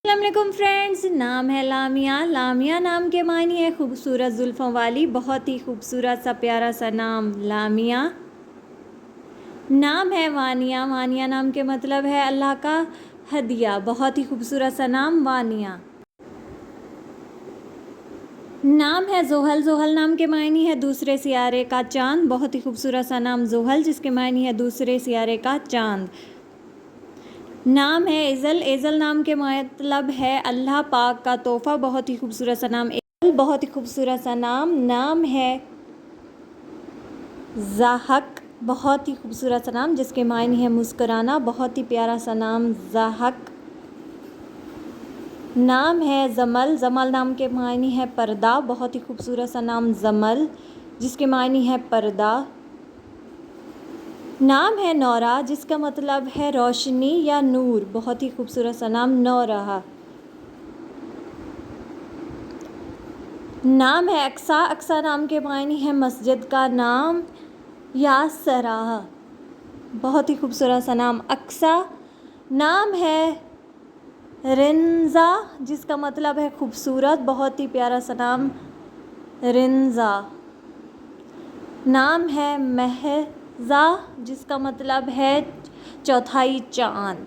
अस्सलामुअलैकुम फ्रेंड्स, नाम है लामिया। लामिया नाम के मायने है खूबसूरत जुल्फ़ों वाली। बहुत ही खूबसूरत सा प्यारा सा नाम लामिया। नाम है वानिया। वानिया नाम के मतलब है अल्लाह का हदिया। बहुत ही खूबसूरत सा नाम वानिया। नाम है जोहल। जोहल नाम के मायने है दूसरे सियारे का चांद। बहुत ही खूबसूरत सा नाम जोहल, जिसके मायने है दूसरे सियारे का चांद। नाम है एज़ल। एज़ल नाम के मतलब है अल्लाह पाक का तोहफ़ा। बहुत ही खूबसूरत सा नाम एज़ल। बहुत ही खूबसूरत सा नाम है ज़ाहक। बहुत ही खूबसूरत सा नाम, जिसके मायने है मुस्कुराना। बहुत ही प्यारा सा नाम ज़ाहक। नाम है जमल। जमल नाम के मायने है पर्दा। बहुत ही खूबसूरत सा नाम जमल, जिसके मायने है पर्दा। नाम है नौरा, जिसका मतलब है रोशनी या नूर। बहुत ही खूबसूरत सा नाम नौरा। नाम है अक्सा। अक्सा नाम के मायने है मस्जिद का नाम या सराह। बहुत ही खूबसूरत सा नाम अक्सा। नाम है रिंजा, जिसका मतलब है खूबसूरत। बहुत ही प्यारा सा नाम रिंजा। नाम है महजा, जिसका मतलब है चौथाई चाँद।